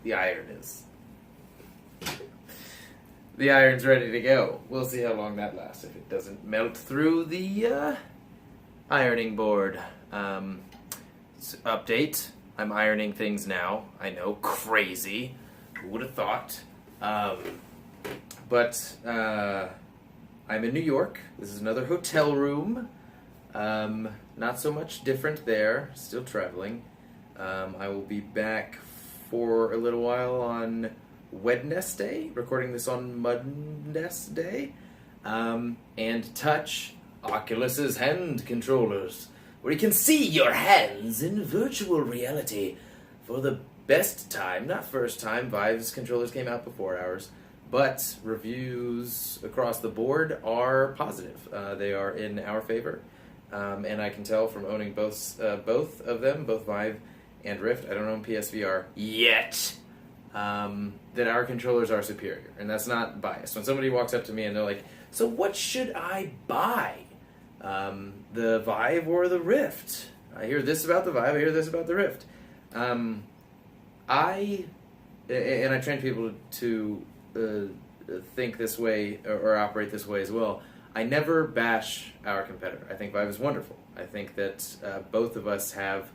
the iron is. The iron's ready to go. We'll see how long that lasts, if it doesn't melt through the ironing board. Update. I'm ironing things now. I know, crazy. Who would have thought? But I'm in New York. This is another hotel room. Not so much different there. Still traveling. I will be back for a little while on Wednesday, recording this on Monday. And Touch, Oculus's hand controllers, where you can see your hands in virtual reality for the best time, not first time. Vive's controllers came out before ours, but reviews across the board are positive. They are in our favor, and I can tell from owning both of them, both Vive and Rift. I don't own PSVR yet. That our controllers are superior, and that's not biased. When somebody walks up to me and they're like, "So what should I buy? The Vive or the Rift?" I hear this about the Vive, I hear this about the Rift. I train people to think this way or operate this way as well. I never bash our competitor. I think Vive is wonderful. I think that both of us have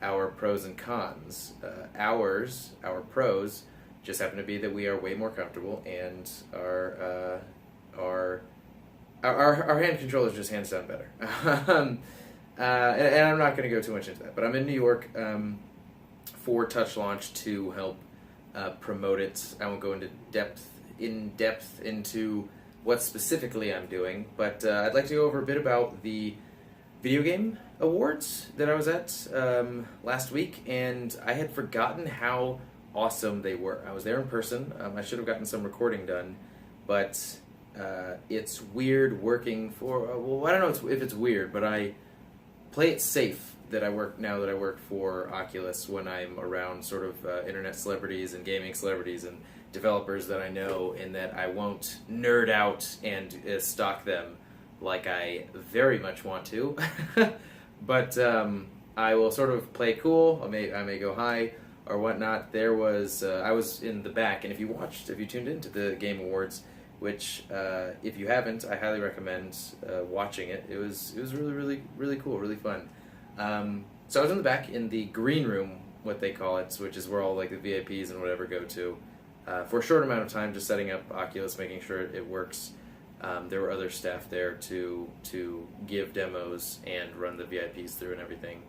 our pros and cons. Our pros just happen to be that we are way more comfortable, and our hand controllers just hands down better. And I'm not going to go too much into that, but I'm in New York for Touch launch to help promote it. I won't go into depth into what specifically I'm doing, but I'd like to go over a bit about the video game awards that I was at last week, and I had forgotten how awesome they were. I was there in person. I should have gotten some recording done, but it's weird working for, well, I don't know if it's weird, but I play it safe that I work for Oculus when I'm around sort of internet celebrities and gaming celebrities and developers that I know, and that I won't nerd out and stalk them like I very much want to. But I will sort of play cool. I may go high or whatnot. There was I was in the back, and if you tuned into the Game Awards, which if you haven't, I highly recommend watching it. It was really cool, really fun. So I was in the back in the green room, what they call it, which is where all like the VIPs and whatever go to, for a short amount of time, just setting up Oculus, making sure it works. There were other staff there to give demos and run the VIPs through and everything.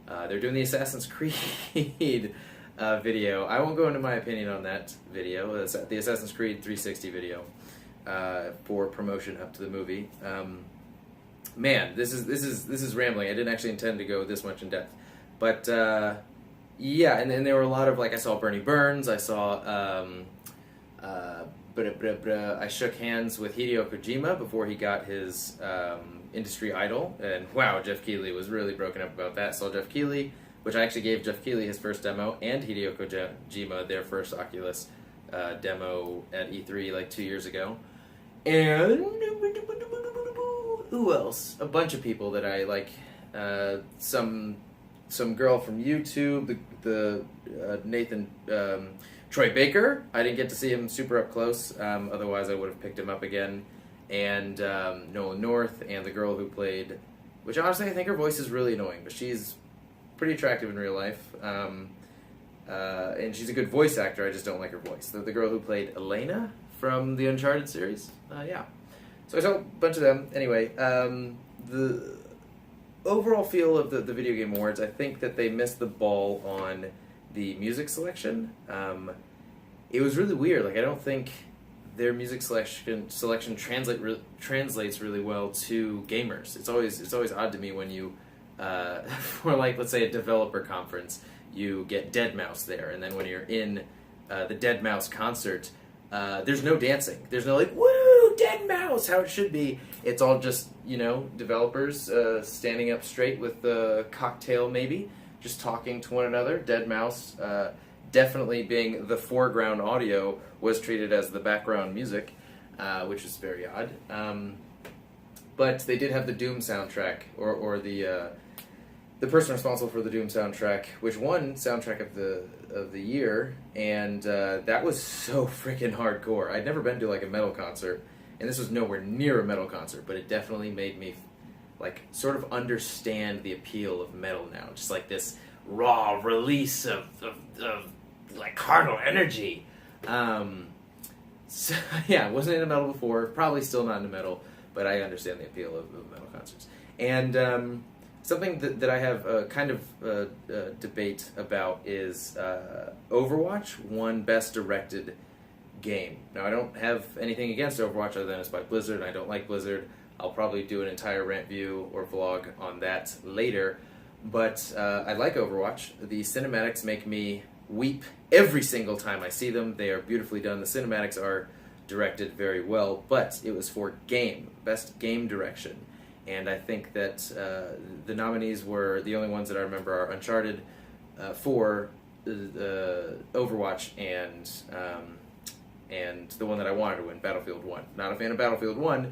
They're doing the Assassin's Creed video. I won't go into my opinion on that video. It's the Assassin's Creed 360 video for promotion up to the movie. Man, this is rambling. I didn't actually intend to go this much in depth, but yeah. And there were a lot of, like, I saw Bernie Burns. I saw. I shook hands with Hideo Kojima before he got his industry idol, and wow, Jeff Keighley was really broken up about that. Saw Jeff Keighley, which I actually gave Jeff Keighley his first demo, and Hideo Kojima their first Oculus demo at E3 like 2 years ago. And who else? A bunch of people that I like. Some girl from YouTube, the Nathan. Troy Baker, I didn't get to see him super up close, otherwise I would have picked him up again. And Nolan North, and the girl who played, which honestly I think her voice is really annoying, but she's pretty attractive in real life. And she's a good voice actor, I just don't like her voice. The girl who played Elena from the Uncharted series, yeah. So I saw a bunch of them. Anyway, the overall feel of the Video Game Awards, I think that they missed the ball on the music selection. It was really weird. Like, I don't think their music selection translates really well to gamers. It's always odd to me when you for, like, let's say a developer conference, you get Deadmau5 there, and then when you're in the Deadmau5 concert, there's no dancing. There's no like, woo, Deadmau5, how it should be. It's all just, developers standing up straight with the cocktail maybe, just talking to one another. Deadmau5, definitely being the foreground audio, was treated as the background music, which is very odd. But they did have the Doom soundtrack, or the the person responsible for the Doom soundtrack, which won soundtrack of the year, and that was so freaking hardcore. I'd never been to like a metal concert, and this was nowhere near a metal concert, but it definitely made me like sort of understand the appeal of metal now. Just like this raw release of like carnal energy. So yeah, wasn't into metal before, probably still not into metal, but I understand the appeal of metal concerts. And something that I have a kind of debate about is Overwatch won Best Directed Game. Now, I don't have anything against Overwatch other than it's by Blizzard, and I don't like Blizzard. I'll probably do an entire rant view or vlog on that later, but I like Overwatch. The cinematics make me weep every single time I see them. They are beautifully done. The cinematics are directed very well, but it was for Best Game Direction. And I think that the nominees were, the only ones that I remember are Uncharted, for Overwatch, and the one that I wanted to win, Battlefield 1. Not a fan of Battlefield 1.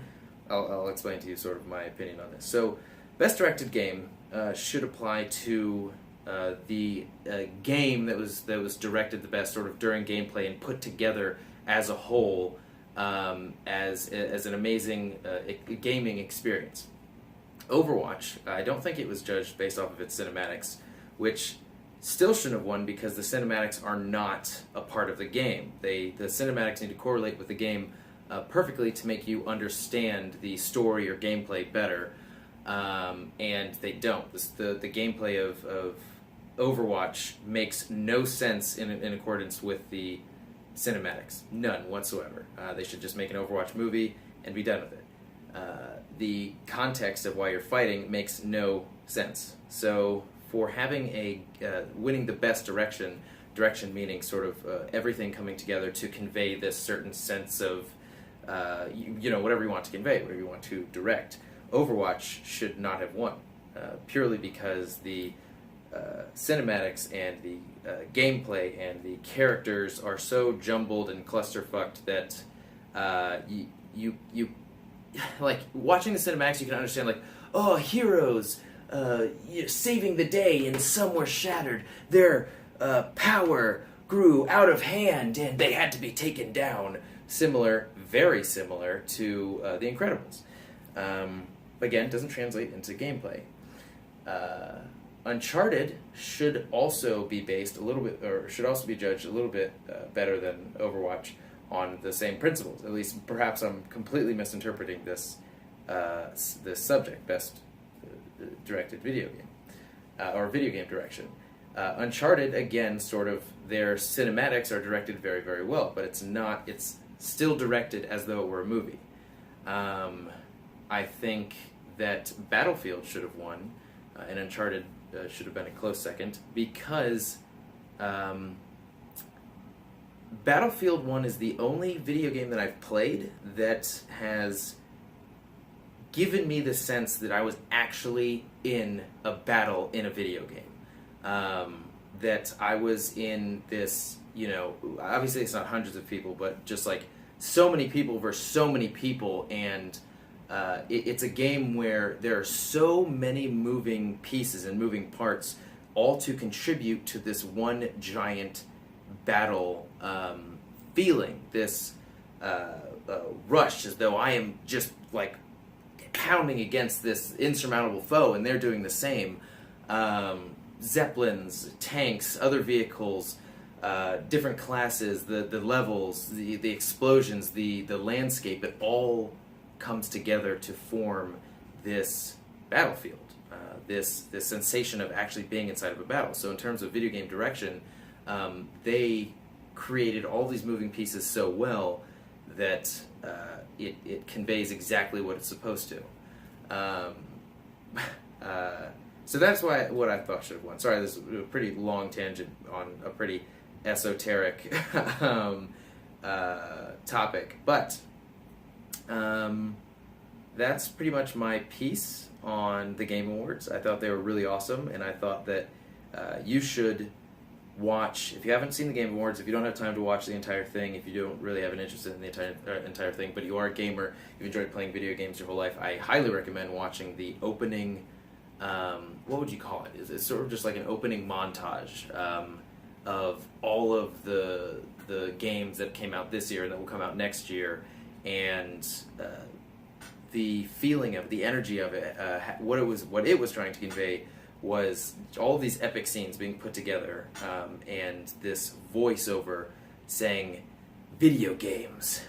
I'll explain to you sort of my opinion on this. So, Best Directed Game should apply to the game that was directed the best sort of during gameplay and put together as a whole as an amazing gaming experience. Overwatch, I don't think it was judged based off of its cinematics, which still shouldn't have won because the cinematics are not a part of the game. The cinematics need to correlate with the game perfectly to make you understand the story or gameplay better, and they don't. The gameplay of Overwatch makes no sense in accordance with the cinematics. None whatsoever. They should just make an Overwatch movie and be done with it. The context of why you're fighting makes no sense. So for having winning the best direction meaning sort of everything coming together to convey this certain sense of whatever you want to convey, whatever you want to direct, Overwatch should not have won, purely because the cinematics and the gameplay and the characters are so jumbled and clusterfucked that you like watching the cinematics, you can understand like, oh, heroes saving the day and some were shattered. Their power grew out of hand and they had to be taken down. Very similar to The Incredibles. Again, doesn't translate into gameplay. Uncharted should also be based a little bit, or should also be judged a little bit better than Overwatch on the same principles. At least, perhaps I'm completely misinterpreting this subject, best directed video game, or video game direction. Uncharted, again, sort of, their cinematics are directed very, very well, but it's still directed as though it were a movie. I think that Battlefield should have won, and Uncharted should have been a close second, because Battlefield 1 is the only video game that I've played that has given me the sense that I was actually in a battle in a video game. That I was in this, obviously it's not hundreds of people, but just like so many people versus so many people, and it's a game where there are so many moving pieces and moving parts, all to contribute to this one giant battle feeling, this rush, as though I am just like pounding against this insurmountable foe, and they're doing the same. Zeppelins, tanks, other vehicles, different classes, the levels, the explosions, the landscape, it all comes together to form this battlefield, this sensation of actually being inside of a battle. So in terms of video game direction, they created all these moving pieces so well that it conveys exactly what it's supposed to. So that's what I thought should have won. Sorry, this is a pretty long tangent on a pretty esoteric topic, but that's pretty much my piece on the Game Awards. I thought they were really awesome, and I thought that you should watch, if you haven't seen the Game Awards, if you don't have time to watch the entire thing, if you don't really have an interest in the entire thing, but you are a gamer, you've enjoyed playing video games your whole life, I highly recommend watching the opening what would you call it? It's sort of just like an opening montage of all of the games that came out this year and that will come out next year, and the feeling of it, the energy of it, what it was trying to convey was all these epic scenes being put together, and this voiceover saying, "Video games,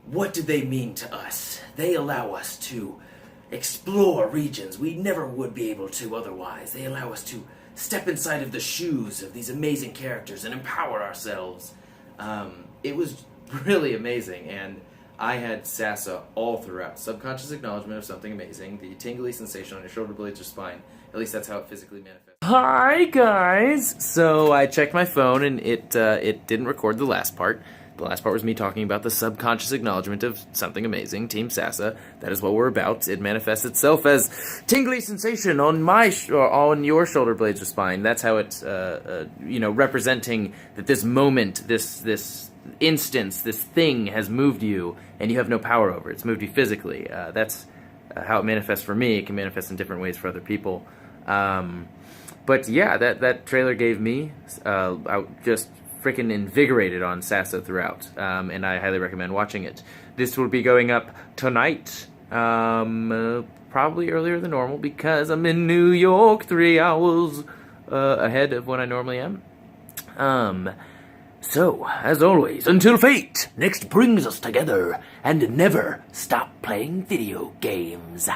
what do they mean to us? They allow us to explore regions we never would be able to otherwise. They allow us to step inside of the shoes of these amazing characters and empower ourselves." It was really amazing, and I had Sasa all throughout. Subconscious acknowledgement of something amazing, the tingly sensation on your shoulder blades or spine. At least that's how it physically manifests. Hi guys! So I checked my phone and it didn't record the last part. The last part was me talking about the subconscious acknowledgement of something amazing, Team Sasa. That is what we're about. It manifests itself as tingly sensation on on your shoulder blades or spine. That's how it's, representing that this moment, this instance, this thing has moved you, and you have no power over it. It's moved you physically. That's how it manifests for me. It can manifest in different ways for other people. But yeah, that trailer gave me just freaking invigorated on Sasa throughout, and I highly recommend watching it. This will be going up tonight, probably earlier than normal because I'm in New York 3 hours ahead of when I normally am. So, as always, until fate next brings us together, and never stop playing video games.